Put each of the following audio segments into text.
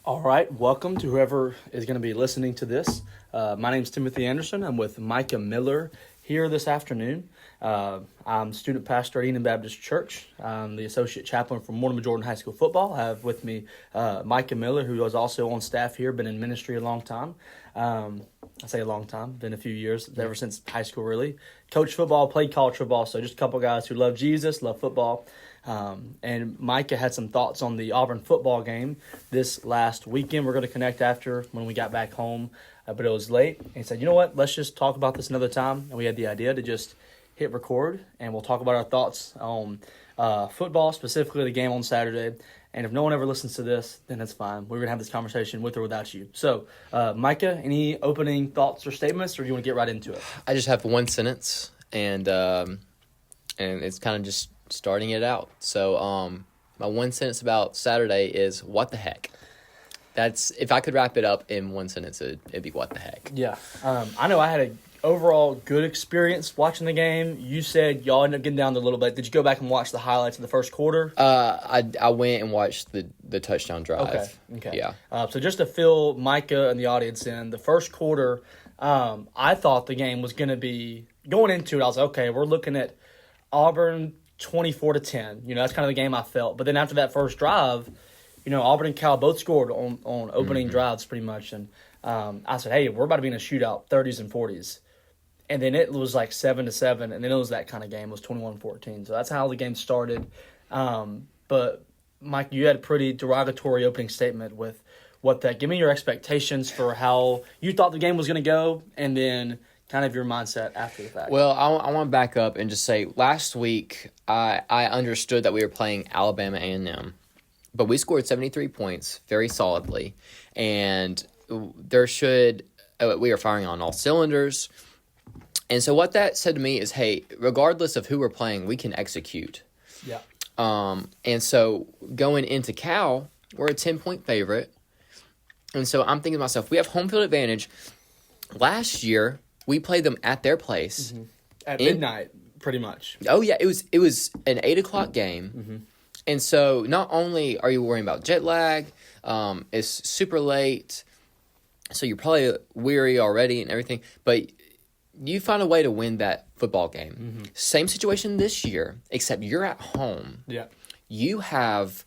All right, welcome to whoever is going to be listening to this. My name is Timothy Anderson. I'm with Micah Miller here this afternoon. I'm student pastor at Eden Baptist Church. I'm the associate chaplain for Mortimer Jordan High School football. I have with me Micah Miller, who is also on staff here, been in ministry a long time. I say a long time, been a few years, ever since high school really. Coached football, played college football, so just a couple guys who love Jesus, love football. And Micah had some thoughts on the Auburn football game this last weekend. We're going to connect after when we got back home, but it was late. And he said, you know what, let's just talk about this another time. And we had the idea to just hit record, and we'll talk about our thoughts on football, specifically the game on Saturday. And if no one ever listens to this, then it's fine. We're going to have this conversation with or without you. So, Micah, any opening thoughts or statements, or do you want to get right into it? I just have one sentence, and it's kind of just starting it out. So, my one sentence about Saturday is, what the heck? That's, if I could wrap it up in one sentence, it'd be what the heck. Yeah. I know I had an overall good experience watching the game. You said y'all ended up getting down there a little bit. Did you go back and watch the highlights of the first quarter? I went and watched the touchdown drive. Okay. Yeah. So just to fill Micah and the audience in, the first quarter, I thought the game was going to be, going into it, I was like, okay, we're looking at Auburn 24-10. You know, that's kind of the game I felt. But then after that first drive, you know, Auburn and Cal both scored on opening drives pretty much. And I said, hey, we're about to be in a shootout, 30s and 40s. And then it was like 7-7, and then it was that kind of game. It was 21-14. So that's how the game started. But, Mike, you had a pretty derogatory opening statement with what that. Give me your expectations for how you thought the game was going to go, and then kind of your mindset after the fact. Well, I want to back up and just say, last week I understood that we were playing Alabama A&M, but we scored 73 points very solidly, and we are firing on all cylinders. And so what that said to me is, hey, regardless of who we're playing, we can execute. Yeah. And so going into Cal, we're a 10-point favorite. And so I'm thinking to myself, we have home field advantage. Last year, we played them at their place. Mm-hmm. At midnight, pretty much. Oh, yeah. It was an 8 o'clock game. Mm-hmm. And so not only are you worrying about jet lag, it's super late, so you're probably weary already and everything, but you find a way to win that football game. Mm-hmm. Same situation this year, except you're at home. Yeah. You have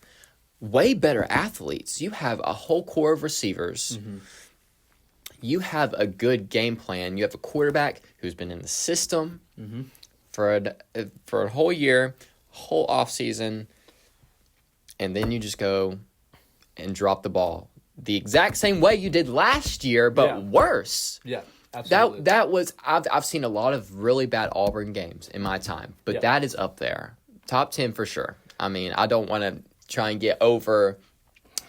way better athletes. You have a whole core of receivers. Mm-hmm. You have a good game plan. You have a quarterback who's been in the system for a whole year, whole offseason, and then you just go and drop the ball the exact same way you did last year, but worse. Yeah. Absolutely. That was I've seen a lot of really bad Auburn games in my time, but that is up there, top 10 for sure. I mean, I don't want to try and get over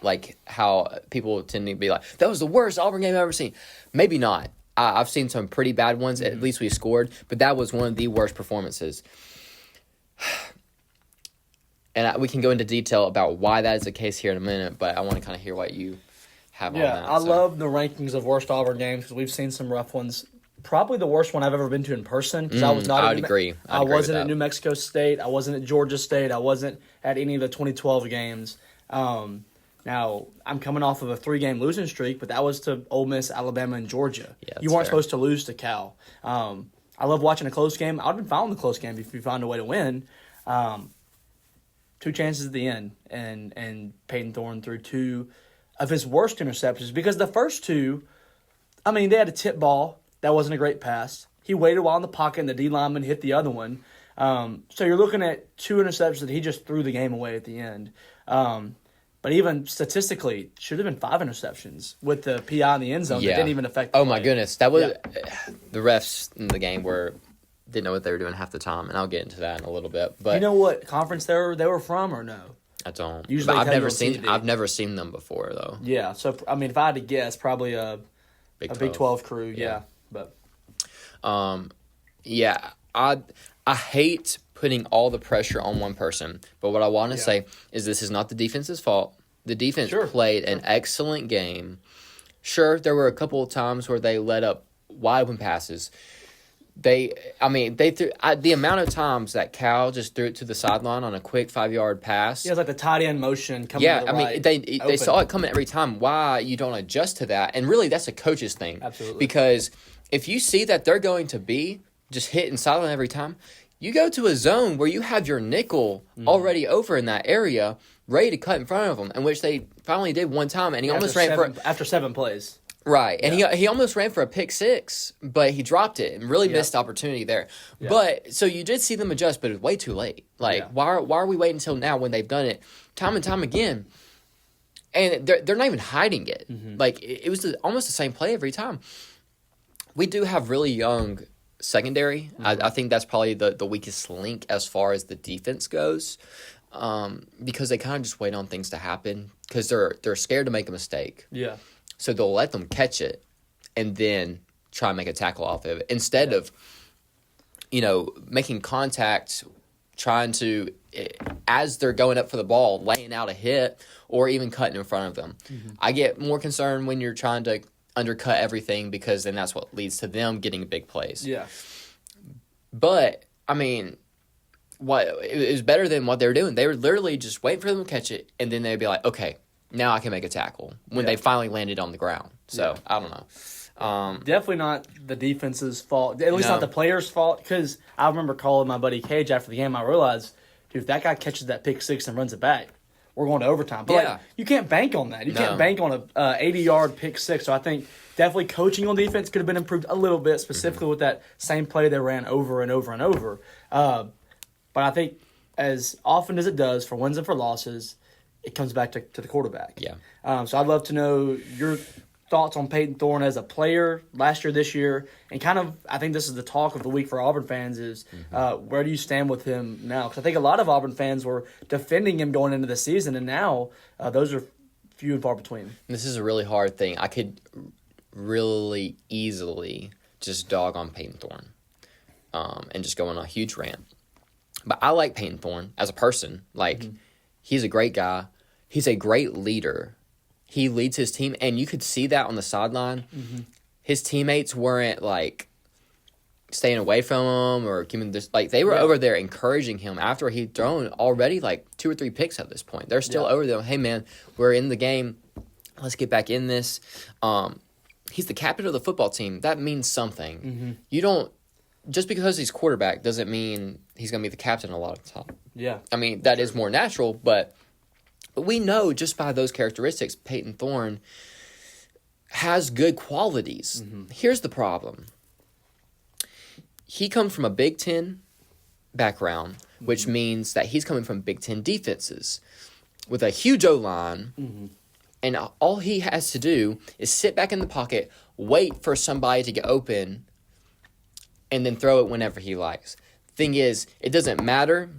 like how people tend to be like, that was the worst Auburn game I've ever seen. Maybe not. I've seen some pretty bad ones. At least we scored, but that was one of the worst performances. And we can go into detail about why that is the case here in a minute, but I want to kind of hear what you have on that. Yeah, I love the rankings of worst Auburn games because we've seen some rough ones. Probably the worst one I've ever been to in person because I was not. I'd agree. I wasn't at New Mexico State. I wasn't at Georgia State. I wasn't at any of the 2012 games. Now I'm coming off of a 3-game losing streak, but that was to Ole Miss, Alabama, and Georgia. Yeah, you weren't supposed to lose to Cal. I love watching a close game. I'd been following the close game if you found a way to win. 2 chances at the end, and Payton Thorne threw 2 of his worst interceptions because the first 2, I mean, they had a tip ball. That wasn't a great pass. He waited a while in the pocket, and the D lineman hit the other one. So you're looking at 2 interceptions that he just threw the game away at the end. But even statistically, should have been 5 interceptions with the PI in the end zone that didn't even affect the play. My goodness. That was the refs in the game didn't know what they were doing half the time, and I'll get into that in a little bit. But you know what conference they were from or no? I don't. Usually I've never seen them before though. Yeah, so I mean, if I had to guess, probably a Big 12 crew. Yeah, but I hate putting all the pressure on one person, but what I want to say is this is not the defense's fault. The defense played an excellent game. Sure, there were a couple of times where they let up wide open passes. They threw the amount of times that Cal just threw it to the sideline on a quick 5-yard pass. Yeah, it's like the tight end motion coming to the right. They saw it coming every time. Why you don't adjust to that? And really, that's a coach's thing. Absolutely. Because if you see that they're going to be just hitting sideline every time, you go to a zone where you have your nickel already over in that area, ready to cut in front of them, in which they finally did one time, and he almost ran after 7 plays. Right, and he almost ran for a pick six, but he dropped it and really missed opportunity there. Yeah. But so you did see them adjust, but it was way too late. Like why are we waiting until now when they've done it time and time again? And they're not even hiding it. Mm-hmm. Like it was almost the same play every time. We do have really young secondary. Mm-hmm. I think that's probably the weakest link as far as the defense goes, because they kind of just wait on things to happen because they're scared to make a mistake. Yeah. So they'll let them catch it and then try and make a tackle off of it instead of, making contact, trying to, as they're going up for the ball, laying out a hit or even cutting in front of them. Mm-hmm. I get more concerned when you're trying to undercut everything because then that's what leads to them getting big plays. Yeah. But, it was better than what they were doing. They were literally just waiting for them to catch it, and then they'd be like, okay, now I can make a tackle when they finally landed on the ground. So, I don't know. Definitely not the defense's fault. At least not the players' fault. Because I remember calling my buddy Cage after the game. I realized, dude, if that guy catches that pick six and runs it back, we're going to overtime. But you can't bank on that. You can't bank on a 80-yard pick six. So I think definitely coaching on defense could have been improved a little bit, specifically with that same play they ran over and over and over. But I think as often as it does for wins and for losses, it comes back to the quarterback. Yeah. So I'd love to know your thoughts on Payton Thorne as a player last year, this year, and kind of I think this is the talk of the week for Auburn fans is where do you stand with him now? Because I think a lot of Auburn fans were defending him going into the season, and now those are few and far between. This is a really hard thing. I could really easily just dog on Payton Thorne and just go on a huge rant. But I like Payton Thorne as a person. He's a great guy. He's a great leader. He leads his team, and you could see that on the sideline. Mm-hmm. His teammates weren't, staying away from him or giving this. They were over there encouraging him after he'd thrown already, 2 or 3 picks at this point. They're still over there. Hey, man, we're in the game. Let's get back in this. He's the captain of the football team. That means something. Mm-hmm. You don't – just because he's quarterback doesn't mean he's going to be the captain a lot of the time. Yeah. That is more natural, but we know just by those characteristics, Payton Thorne has good qualities. Mm-hmm. Here's the problem. He comes from a Big Ten background, which means that he's coming from Big Ten defenses with a huge O-line, and all he has to do is sit back in the pocket, wait for somebody to get open, and then throw it whenever he likes. Thing is, it doesn't matter.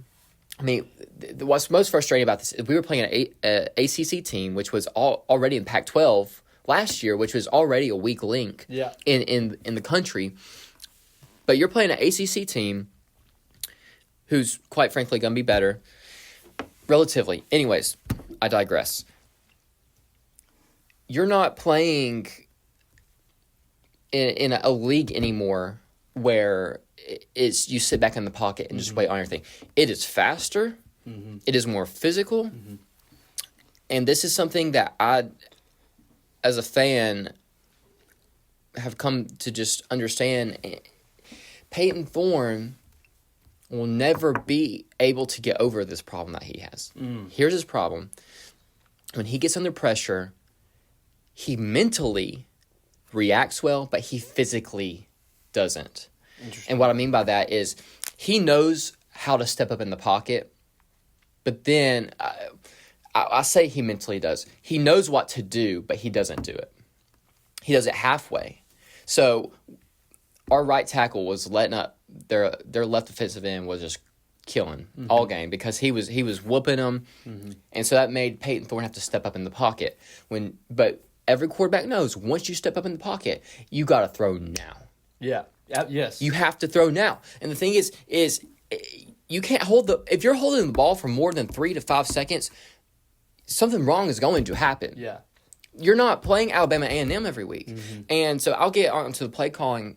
What's most frustrating about this is we were playing an ACC team, which was already in Pac-12 last year, which was already a weak link in the country. But you're playing an ACC team who's, quite frankly, going to be better, relatively. Anyways, I digress. You're not playing in a league anymore where it's you sit back in the pocket and just wait on everything. It is faster. Mm-hmm. It is more physical. Mm-hmm. And this is something that I, as a fan, have come to just understand. Payton Thorne will never be able to get over this problem that he has. Here's his problem. When he gets under pressure, he mentally reacts well, but he physically doesn't. And what I mean by that is he knows how to step up in the pocket, but then I say he mentally does. He knows what to do, but he doesn't do it. He does it halfway. So our right tackle was letting up their left defensive end was just killing all game because he was whooping them, and so that made Payton Thorne have to step up in the pocket. But every quarterback knows once you step up in the pocket, you got to throw now. Yeah. Yes. You have to throw now. And the thing is you can't if you're holding the ball for more than 3 to 5 seconds, something wrong is going to happen. Yeah. You're not playing Alabama A&M every week. Mm-hmm. And so I'll get on to the play calling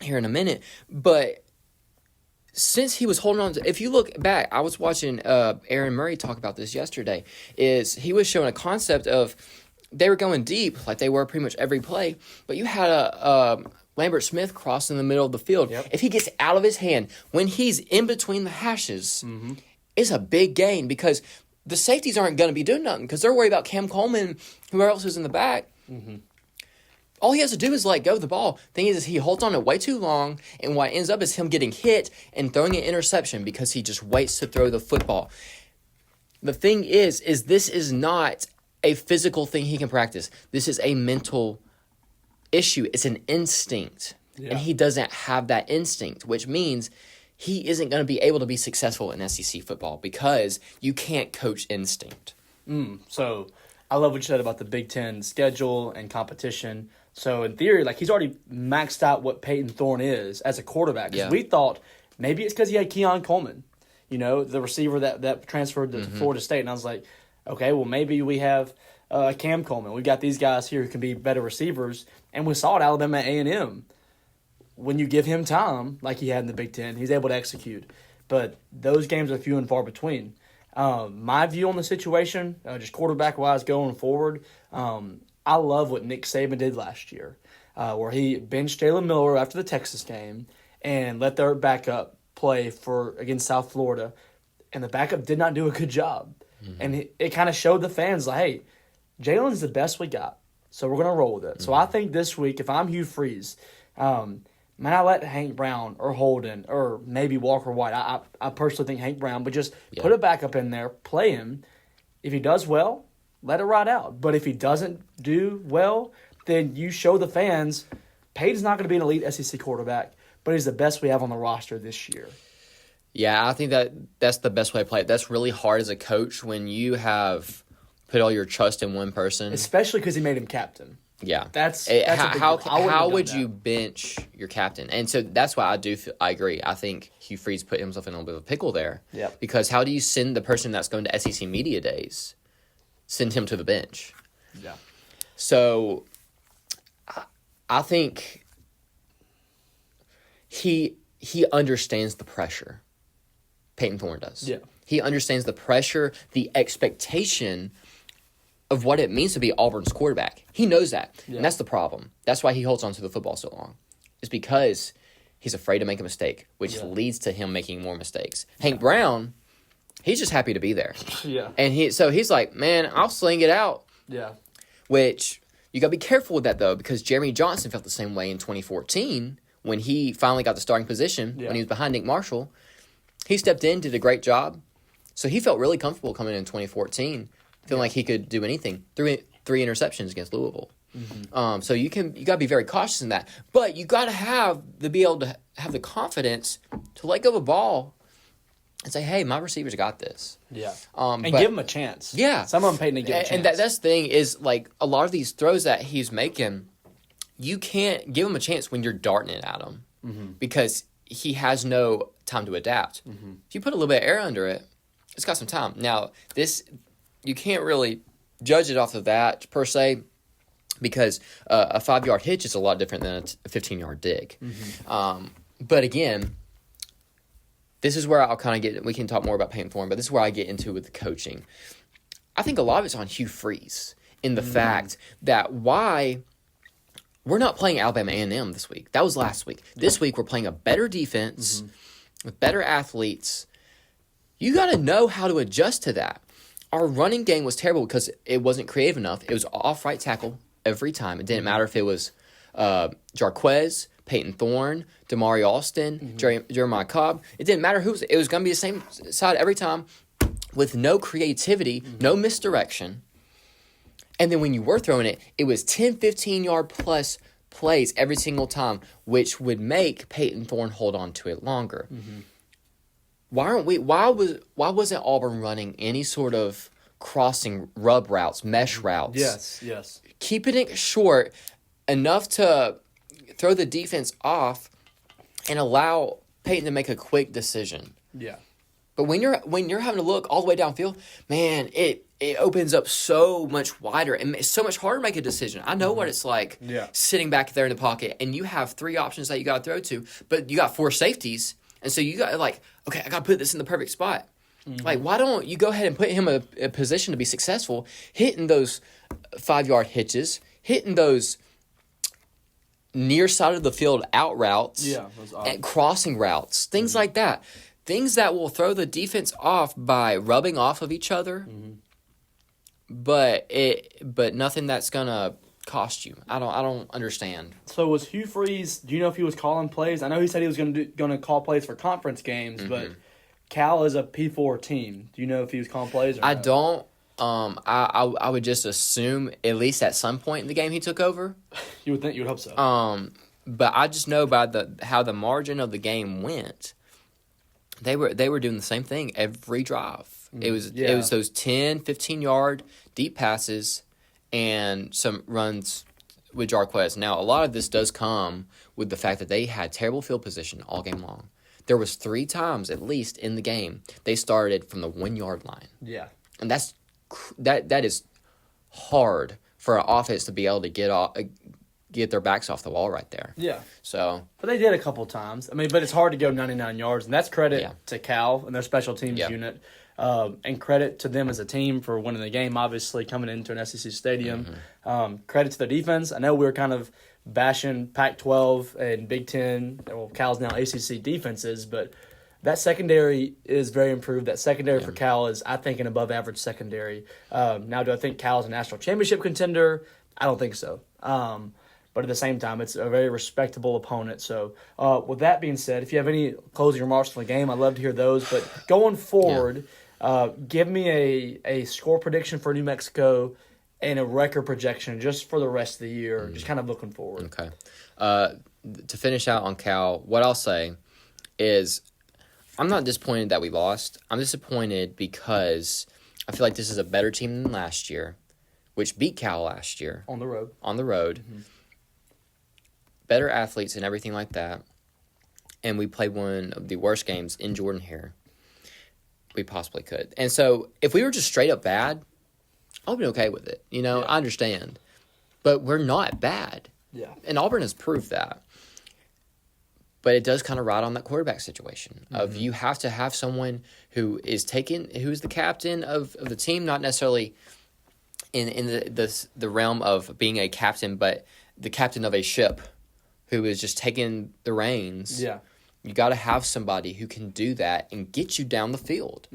here in a minute. But since he was holding on to, if you look back, I was watching Aaron Murray talk about this yesterday, is he was showing a concept of they were going deep, like they were pretty much every play, but you had a Lambert Smith cross in the middle of the field. Yep. If he gets out of his hand, when he's in between the hashes, it's a big gain because the safeties aren't going to be doing nothing because they're worried about Cam Coleman, whoever else is in the back. All he has to do is let go of the ball. Thing is he holds on it way too long, and what ends up is him getting hit and throwing an interception because he just waits to throw the football. The thing is this is not a physical thing he can practice. This is a mental issue. It's an instinct, and he doesn't have that instinct, which means he isn't going to be able to be successful in SEC football because you can't coach instinct. So I love what you said about the Big Ten schedule and competition. So in theory, like he's already maxed out what Payton Thorne is as a quarterback. Because we thought maybe it's because he had Keon Coleman, the receiver that transferred to Florida State. And I was like, okay, well maybe we have Cam Coleman. We've got these guys here who can be better receivers. And we saw at Alabama A&M. When you give him time, like he had in the Big Ten, he's able to execute. But those games are few and far between. My view on the situation, just quarterback-wise going forward, I love what Nick Saban did last year, where he benched Jalen Miller after the Texas game and let their backup play against South Florida, and the backup did not do a good job. And it kind of showed the fans, like, hey, Jalen's the best we got, so we're going to roll with it. So I think this week, if I'm Hugh Freeze, man, I let Hank Brown or Holden or maybe Walker White. I personally think Hank Brown, but just put a backup in there, play him. If he does well, let it ride out. But if he doesn't do well, then you show the fans Payton's not going to be an elite SEC quarterback, but he's the best we have on the roster this year. Yeah, I think that's the best way to play it. That's really hard as a coach when you have put all your trust in one person. Especially because he made him captain. Yeah, that's how would you bench your captain? And so that's why I agree. I think Hugh Freeze put himself in a little bit of a pickle there. Yeah. Because how do you send the person that's going to SEC media days, send him to the bench? Yeah. So I think he understands the pressure. Payton Thorne does. Yeah. He understands the pressure, the expectation of what it means to be Auburn's quarterback. He knows that. Yeah. And that's the problem. That's why he holds on to the football so long. It's because he's afraid to make a mistake, which leads to him making more mistakes. Hank Brown, he's just happy to be there. Yeah. And he's like, man, I'll sling it out. Yeah. Which, you got to be careful with that, though, because Jeremy Johnson felt the same way in 2014 when he finally got the starting position, when he was behind Nick Marshall. He stepped in, did a great job. So he felt really comfortable coming in 2014, feeling like he could do anything. Three interceptions against Louisville. Mm-hmm. So you got to be very cautious in that. But you got to be able to have the confidence to let go of a ball and say, hey, my receivers got this. Yeah. And give him a chance. Yeah. Some of them Payton didn't give a chance. And that's the thing is, like, a lot of these throws that he's making, you can't give him a chance when you're darting it at him because he has no time to adapt. Mm-hmm. If you put a little bit of air under it, it's got some time. Now, you can't really judge it off of that, per se, because a 5-yard hitch is a lot different than a 15-yard dig. Mm-hmm. But again, this is where I'll kind of get – we can talk more about Payton Thorne, but this is where I get into with the coaching. I think a lot of it's on Hugh Freeze in the fact that why we're not playing Alabama A&M this week. That was last week. This week we're playing a better defense with better athletes. You got to know how to adjust to that. Our running game was terrible because it wasn't creative enough. It was off right tackle every time. It didn't matter if it was Jarquez, Payton Thorne, Damari Alston, Jeremiah Cobb. It didn't matter who it was going to be the same side every time with no creativity, no misdirection. And then when you were throwing it, it was 10, 15-yard plus plays every single time, which would make Payton Thorne hold on to it longer. Mm-hmm. Why wasn't Auburn running any sort of crossing rub routes, mesh routes? Yes. Keeping it short enough to throw the defense off and allow Payton to make a quick decision. Yeah. But when you're having to look all the way downfield, man, it opens up so much wider and it's so much harder to make a decision. I know what it's like sitting back there in the pocket and you have 3 options that you got to throw to, but you got 4 safeties. And so you got like, okay, I got to put this in the perfect spot. Like, why don't you go ahead and put him in a position to be successful, hitting those 5-yard hitches, hitting those near side of the field out routes, and crossing routes, things like that. Things that will throw the defense off by rubbing off of each other, but nothing that's gonna cost you. I don't understand. So was Hugh Freeze? Do you know if he was calling plays? I know he said he was going to call plays for conference games, but Cal is a P4 team. Do you know if he was calling plays? Or I no? don't. I would just assume at least at some point in the game he took over. You would hope so. But I just know by how the margin of the game went. They were doing the same thing every drive. It was those 10, 15-yard deep passes and some runs with Jarquez. Now, a lot of this does come with the fact that they had terrible field position all game long. There was 3 times, at least, in the game, they started from the 1-yard line. Yeah. And that is hard for an offense to be able to get their backs off the wall right there. Yeah. So, but they did a couple times. I mean, but it's hard to go 99 yards, and that's credit to Cal and their special teams unit, and credit to them as a team for winning the game. Obviously, coming into an SEC stadium, credit to their defense. I know we were kind of bashing Pac-12 and Big Ten. Well, Cal's now ACC defenses, but that secondary is very improved. That secondary for Cal is, I think, an above-average secondary. Now, do I think Cal is a national championship contender? I don't think so. But at the same time, it's a very respectable opponent. So, with that being said, if you have any closing remarks on the game, I'd love to hear those. But going forward, give me a score prediction for New Mexico and a record projection just for the rest of the year, just kind of looking forward. Okay. To finish out on Cal, what I'll say is I'm not disappointed that we lost. I'm disappointed because I feel like this is a better team than last year, which beat Cal last year. On the road. Mm-hmm. Better athletes and everything like that. And we played one of the worst games in Jordan Hare we possibly could. And so if we were just straight up bad, I would be okay with it. I understand. But we're not bad. Yeah. And Auburn has proved that. But it does kind of ride on that quarterback situation of you have to have someone who's the captain of the team, not necessarily in the realm of being a captain, but the captain of a ship who is just taking the reins. Yeah. You got to have somebody who can do that and get you down the field.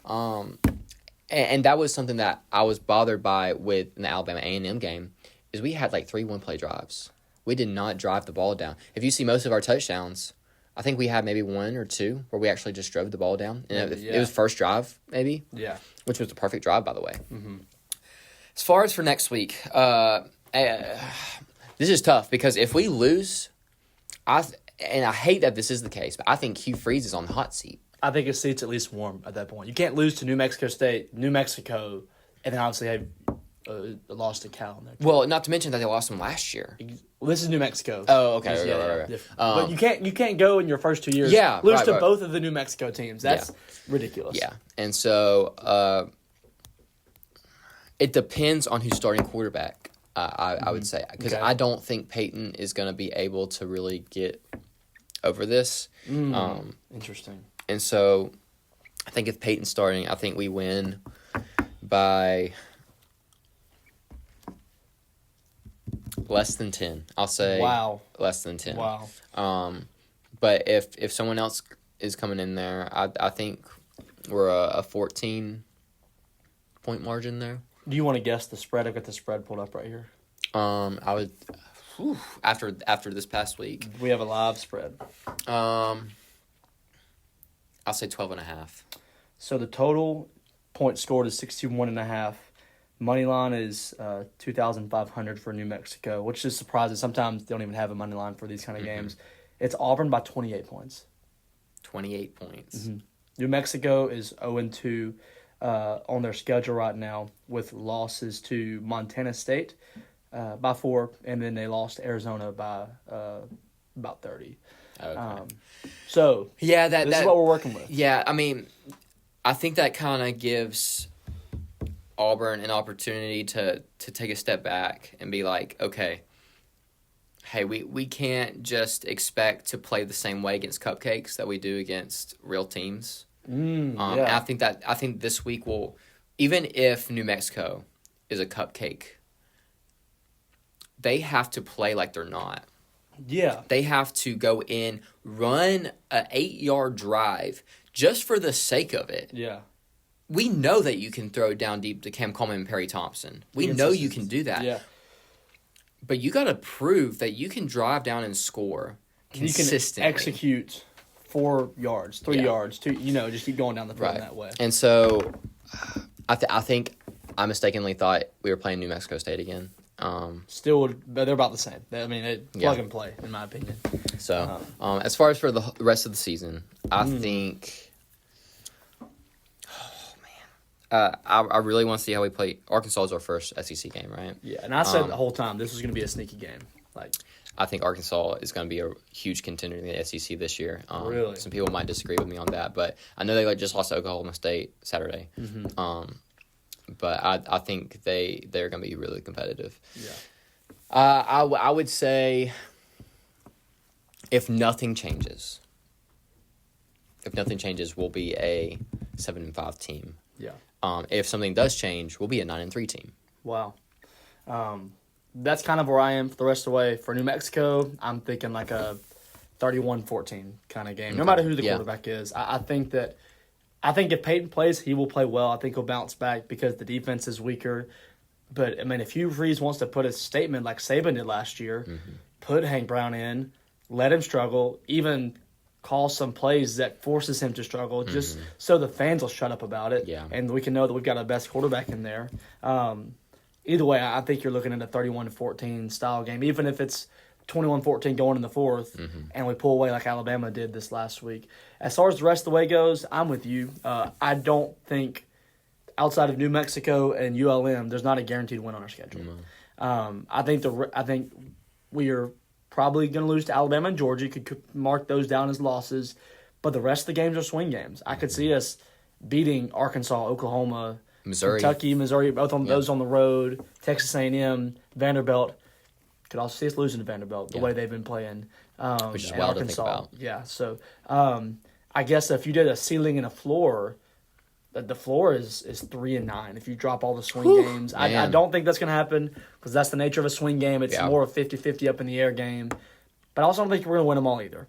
And that was something that I was bothered by with the Alabama A&M game is we had like 3 one-play drives. We did not drive the ball down. If you see most of our touchdowns, I think we had maybe 1 or 2 where we actually just drove the ball down. And it was first drive, maybe. Yeah. Which was the perfect drive, by the way. As far as for next week, this is tough because if we lose, and I hate that this is the case, but I think Hugh Freeze is on the hot seat. I think his seat's at least warm at that point. You can't lose to New Mexico State, New Mexico, and then obviously have lost to Cal in there. Well, not to mention that they lost them last year. Well, this is New Mexico. Oh, okay. Right. But you can't go in your first 2 years. Lose to both of the New Mexico teams. That's ridiculous. Yeah, and so it depends on who's starting quarterback. I would say because I don't think Payton is going to be able to really get over this. Interesting. And so I think if Payton's starting, I think we win by less than 10. I'll say less than 10. Wow. But if someone else is coming in there, I think we're a 14-point margin there. Do you want to guess the spread? I've got the spread pulled up right here. I would after this past week. We have a live spread. I'll say 12.5. So the total points scored is 61.5. Money line is 2,500 for New Mexico, which is surprising. Sometimes they don't even have a money line for these kind of games. It's Auburn by 28 points. 28 points. New Mexico is 0-2 on their schedule right now with losses to Montana State by 4, and then they lost to Arizona by about 30. Okay. So this is what we're working with. Yeah, I mean, I think that kind of gives Auburn an opportunity to take a step back and be like, okay, hey, we can't just expect to play the same way against cupcakes that we do against real teams. Yeah. I think this week will, even if New Mexico is a cupcake, they have to play like they're not. Yeah. They have to go in, run an 8-yard drive just for the sake of it. Yeah. We know that you can throw down deep to Cam Coleman and Perry Thompson. We know you can do that. Yeah. But you got to prove that you can drive down and score consistently. You can execute 4 yards, 3 yards, just keep going down the field that way. And so I think I mistakenly thought we were playing New Mexico State again. Still, they're about the same. I mean, plug and play, in my opinion. So, as far as for the rest of the season, I think... I really want to see how we play. Arkansas is our first SEC game, right? Yeah, and I said the whole time this was going to be a sneaky game. I think Arkansas is going to be a huge contender in the SEC this year. Really? Some people might disagree with me on that, but I know they just lost to Oklahoma State Saturday. Mm-hmm. But I think they're going to be really competitive. Yeah. I would say if nothing changes, we'll be a 7-5 team. Yeah. If something does change, we'll be a 9-3 team. Wow. That's kind of where I am for the rest of the way. For New Mexico, I'm thinking like a 31-14 kind of game, no matter who the quarterback is. I think if Payton plays, he will play well. I think he'll bounce back because the defense is weaker. But, I mean, if Hugh Freeze wants to put a statement like Saban did last year, put Hank Brown in, let him struggle, even call some plays that forces him to struggle just so the fans will shut up about it. Yeah. And we can know that we've got our best quarterback in there. Either way, I think you're looking at a 31-14 style game, even if it's 21-14 going in the fourth and we pull away like Alabama did this last week. As far as the rest of the way goes, I'm with you. I don't think outside of New Mexico and ULM, there's not a guaranteed win on our schedule. I think we are probably going to lose to Alabama and Georgia. You could mark those down as losses. But the rest of the games are swing games. I could see us beating Arkansas, Oklahoma, Missouri. Kentucky, Missouri, both on those on the road, Texas A&M, Vanderbilt. Could also see us losing to Vanderbilt the way they've been playing. Which is wild Arkansas. to think about. Yeah, so I guess if you did a ceiling and a floor, the floor is 3-9 if you drop all the swing games. I don't think that's going to happen because that's the nature of a swing game. It's more of a 50-50 up in the air game. But I also don't think we're going to win them all either.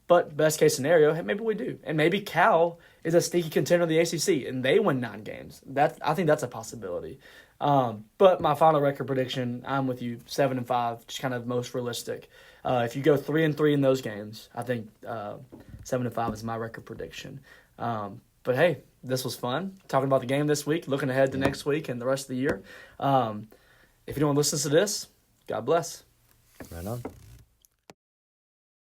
But best case scenario, hey, maybe we do. And maybe Cal is a sneaky contender in the ACC and they win 9 games. I think that's a possibility. But my final record prediction, I'm with you, 7-5, just kind of most realistic. If you go 3-3 in those games, I think 7-5 is my record prediction. But hey, this was fun talking about the game this week, looking ahead to next week and the rest of the year. If anyone listens to this, God bless. Right on.